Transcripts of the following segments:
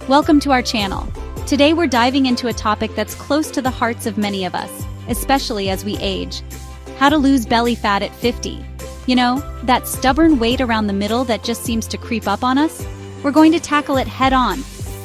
Welcome to our channel. Today we're diving into a topic that's close to the hearts of many of us, especially as we age. How to lose belly fat at 50. You know, that stubborn weight around the middle that just seems to creep up on us? We're going to tackle it head on.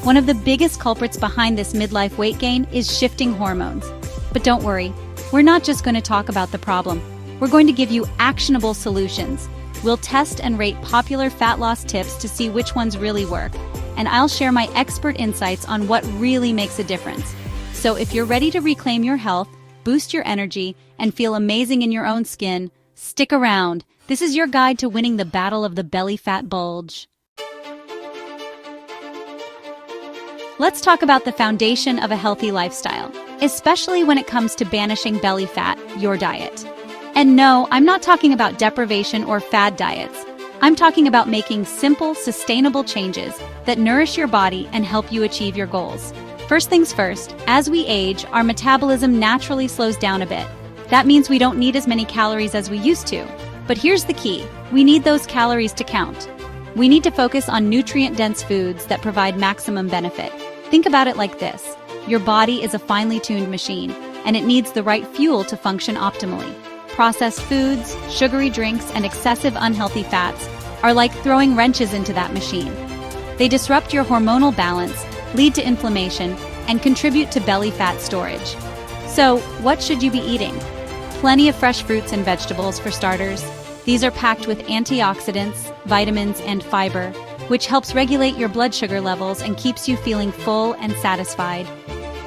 One of the biggest culprits behind this midlife weight gain is shifting hormones. But don't worry, we're not just going to talk about the problem. We're going to give you actionable solutions. We'll test and rate popular fat loss tips to see which ones really work. And I'll share my expert insights on what really makes a difference. So if you're ready to reclaim your health, boost your energy, and feel amazing in your own skin, stick around. This is your guide to winning the battle of the belly fat bulge. Let's talk about the foundation of a healthy lifestyle, especially when it comes to banishing belly fat, your diet. And no, I'm not talking about deprivation or fad diets. I'm talking about making simple, sustainable changes that nourish your body and help you achieve your goals. First things first, as we age, our metabolism naturally slows down a bit. That means we don't need as many calories as we used to. But here's the key, we need those calories to count. We need to focus on nutrient-dense foods that provide maximum benefit. Think about it like this. Your body is a finely tuned machine, and it needs the right fuel to function optimally. Processed foods, sugary drinks, and excessive unhealthy fats are like throwing wrenches into that machine. They disrupt your hormonal balance, lead to inflammation, and contribute to belly fat storage. So, what should you be eating? Plenty of fresh fruits and vegetables for starters. These are packed with antioxidants, vitamins, and fiber, which helps regulate your blood sugar levels and keeps you feeling full and satisfied.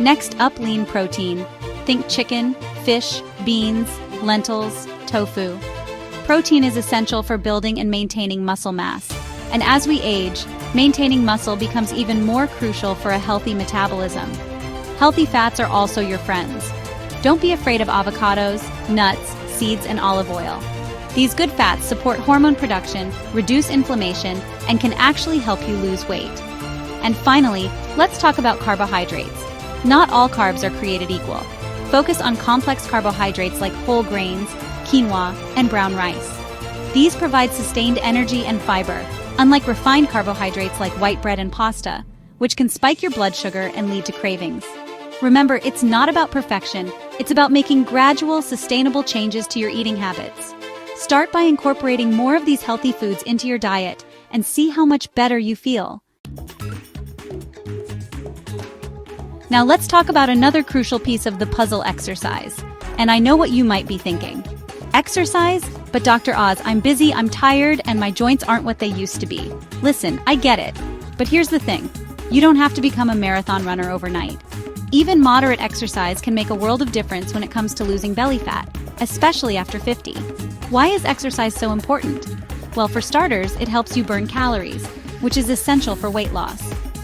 Next up, lean protein. Think chicken, fish, beans, lentils, tofu. Protein is essential for building and maintaining muscle mass. And as we age, maintaining muscle becomes even more crucial for a healthy metabolism. Healthy fats are also your friends. Don't be afraid of avocados, nuts, seeds, and olive oil. These good fats support hormone production, reduce inflammation, and can actually help you lose weight. And finally, let's talk about carbohydrates. Not all carbs are created equal. Focus on complex carbohydrates like whole grains, quinoa, and brown rice. These provide sustained energy and fiber, unlike refined carbohydrates like white bread and pasta, which can spike your blood sugar and lead to cravings. Remember, it's not about perfection, it's about making gradual, sustainable changes to your eating habits. Start by incorporating more of these healthy foods into your diet and see how much better you feel. Now let's talk about another crucial piece of the puzzle: exercise. And I know what you might be thinking. Exercise? But Dr. Oz, I'm busy, I'm tired, and my joints aren't what they used to be. Listen, I get it. But here's the thing. You don't have to become a marathon runner overnight. Even moderate exercise can make a world of difference when it comes to losing belly fat, especially after 50. Why is exercise so important? Well, for starters, it helps you burn calories, which is essential for weight loss.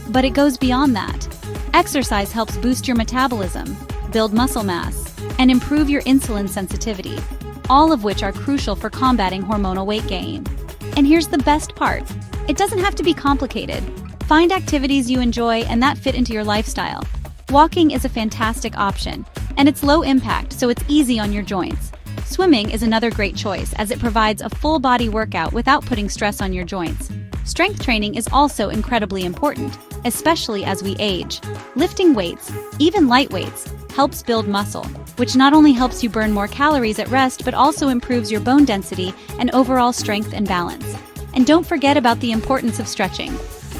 But it goes beyond that. Exercise helps boost your metabolism, build muscle mass, and improve your insulin sensitivity, all of which are crucial for combating hormonal weight gain. And here's the best part. It doesn't have to be complicated. Find activities you enjoy and that fit into your lifestyle. Walking is a fantastic option, and it's low impact, so it's easy on your joints. Swimming is another great choice, as it provides a full-body workout without putting stress on your joints. Strength training is also incredibly important, especially as we age. Lifting weights, even light weights, helps build muscle, which not only helps you burn more calories at rest but also improves your bone density and overall strength and balance. And don't forget about the importance of stretching.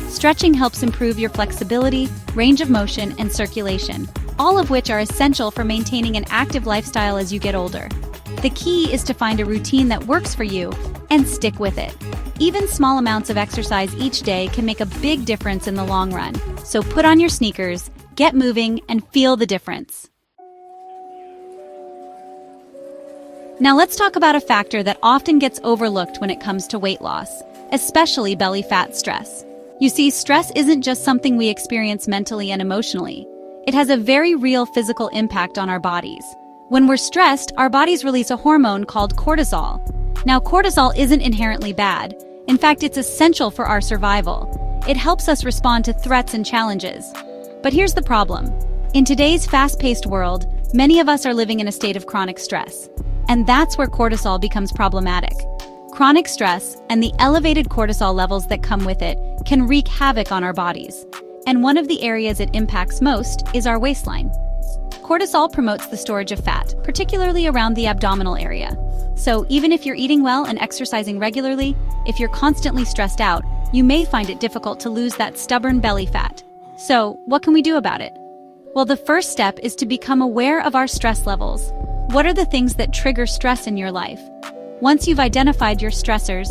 Stretching helps improve your flexibility, range of motion, and circulation, all of which are essential for maintaining an active lifestyle as you get older. The key is to find a routine that works for you and stick with it. Even small amounts of exercise each day can make a big difference in the long run. So put on your sneakers, get moving, and feel the difference. Now let's talk about a factor that often gets overlooked when it comes to weight loss, especially belly fat stress. You see, stress isn't just something we experience mentally and emotionally. It has a very real physical impact on our bodies. When we're stressed, our bodies release a hormone called cortisol. Now, cortisol isn't inherently bad. In fact, it's essential for our survival. It helps us respond to threats and challenges. But here's the problem. In today's fast-paced world, many of us are living in a state of chronic stress. And that's where cortisol becomes problematic. Chronic stress and the elevated cortisol levels that come with it can wreak havoc on our bodies. and one of the areas it impacts most is our waistline. Cortisol promotes the storage of fat, particularly around the abdominal area. So even if you're eating well and exercising regularly, if you're constantly stressed out, you may find it difficult to lose that stubborn belly fat. So, what can we do about it? Well, the first step is to become aware of our stress levels. What are the things that trigger stress in your life? Once you've identified your stressors,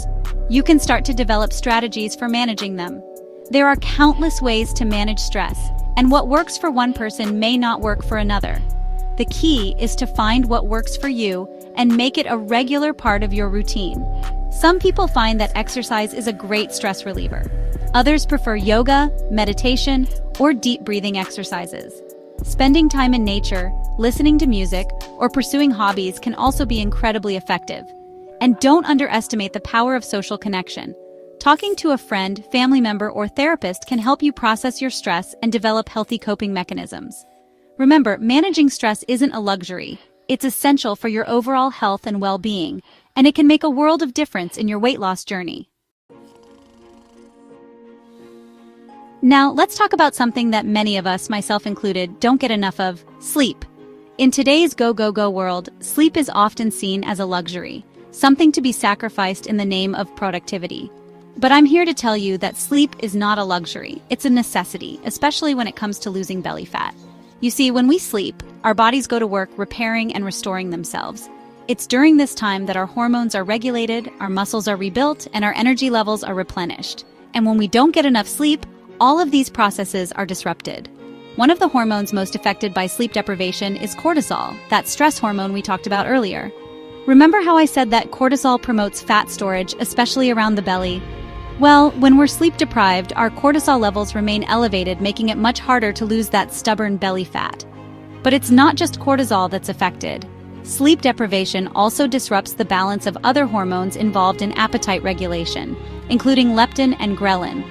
you can start to develop strategies for managing them. There are countless ways to manage stress, and what works for one person may not work for another. The key is to find what works for you and make it a regular part of your routine. Some people find that exercise is a great stress reliever. Others prefer yoga, meditation, or deep breathing exercises. Spending time in nature, listening to music, or pursuing hobbies can also be incredibly effective. And don't underestimate the power of social connection. Talking to a friend, family member, or therapist can help you process your stress and develop healthy coping mechanisms. Remember, managing stress isn't a luxury. It's essential for your overall health and well-being, and it can make a world of difference in your weight loss journey. Now, let's talk about something that many of us, myself included, don't get enough of: sleep. In today's go-go-go world, sleep is often seen as a luxury, something to be sacrificed in the name of productivity. But I'm here to tell you that sleep is not a luxury, it's a necessity, especially when it comes to losing belly fat. You see, when we sleep, our bodies go to work repairing and restoring themselves. It's during this time that our hormones are regulated, our muscles are rebuilt, and our energy levels are replenished. And when we don't get enough sleep, all of these processes are disrupted. One of the hormones most affected by sleep deprivation is cortisol, that stress hormone we talked about earlier. Remember how I said that cortisol promotes fat storage, especially around the belly? Well, when we're sleep deprived, our cortisol levels remain elevated, making it much harder to lose that stubborn belly fat. But it's not just cortisol that's affected. Sleep deprivation also disrupts the balance of other hormones involved in appetite regulation, including leptin and ghrelin.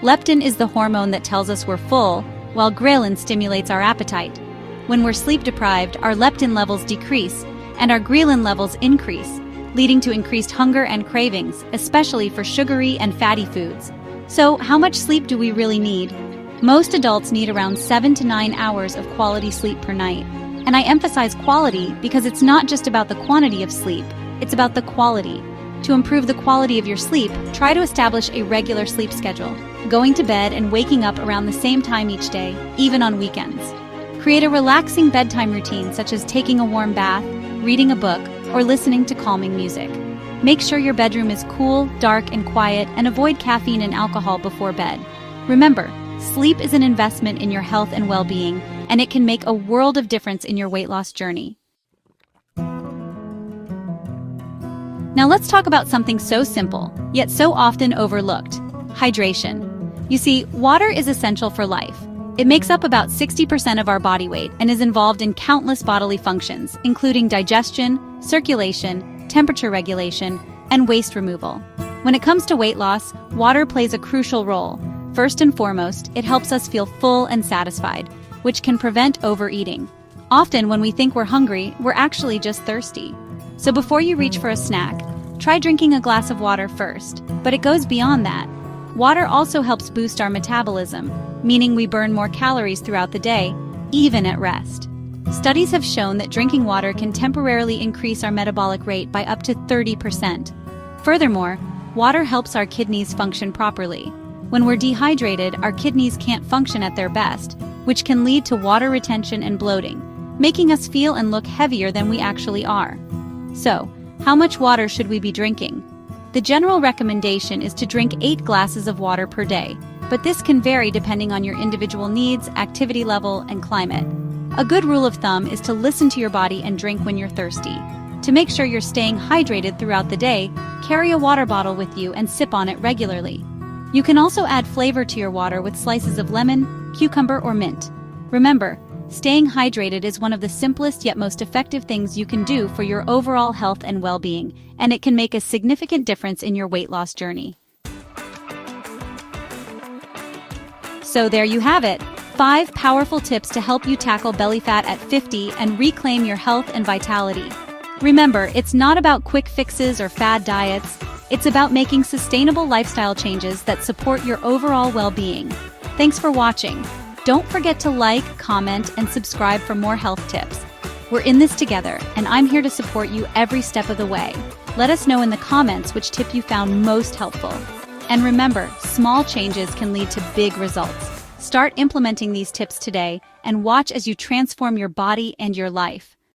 Leptin is the hormone that tells us we're full, while ghrelin stimulates our appetite. When we're sleep deprived, our leptin levels decrease, and our ghrelin levels increase, leading to increased hunger and cravings, especially for sugary and fatty foods. So, how much sleep do we really need? Most adults need around 7 to 9 hours of quality sleep per night. And I emphasize quality because it's not just about the quantity of sleep, it's about the quality. To improve the quality of your sleep, try to establish a regular sleep schedule, going to bed and waking up around the same time each day, even on weekends. Create a relaxing bedtime routine such as taking a warm bath, reading a book, or listening to calming music. Make sure your bedroom is cool, dark, and quiet, and avoid caffeine and alcohol before bed. Remember, sleep is an investment in your health and well-being, and it can make a world of difference in your weight loss journey. Now let's talk about something so simple, yet so often overlooked: hydration. You see, water is essential for life. It makes up about 60% of our body weight and is involved in countless bodily functions, including digestion, circulation, temperature regulation, and waste removal. When it comes to weight loss, water plays a crucial role. First and foremost, it helps us feel full and satisfied, which can prevent overeating. Often when we think we're hungry, we're actually just thirsty. So before you reach for a snack, try drinking a glass of water first. But it goes beyond that. Water also helps boost our metabolism, meaning we burn more calories throughout the day, even at rest. Studies have shown that drinking water can temporarily increase our metabolic rate by up to 30%. Furthermore, water helps our kidneys function properly. When we're dehydrated, our kidneys can't function at their best, which can lead to water retention and bloating, making us feel and look heavier than we actually are. So, how much water should we be drinking? The general recommendation is to drink 8 glasses of water per day, but this can vary depending on your individual needs, activity level, and climate. A good rule of thumb is to listen to your body and drink when you're thirsty. To make sure you're staying hydrated throughout the day, carry a water bottle with you and sip on it regularly. You can also add flavor to your water with slices of lemon, cucumber, or mint. Remember, staying hydrated is one of the simplest yet most effective things you can do for your overall health and well-being, and it can make a significant difference in your weight loss journey. So there you have it, 5 powerful tips to help you tackle belly fat at 50 and reclaim your health and vitality. Remember, it's not about quick fixes or fad diets. It's about making sustainable lifestyle changes that support your overall well-being. Thanks for watching. Don't forget to like, comment, and subscribe for more health tips. We're in this together, and I'm here to support you every step of the way. Let us know in the comments which tip you found most helpful. And remember, small changes can lead to big results. Start implementing these tips today and watch as you transform your body and your life.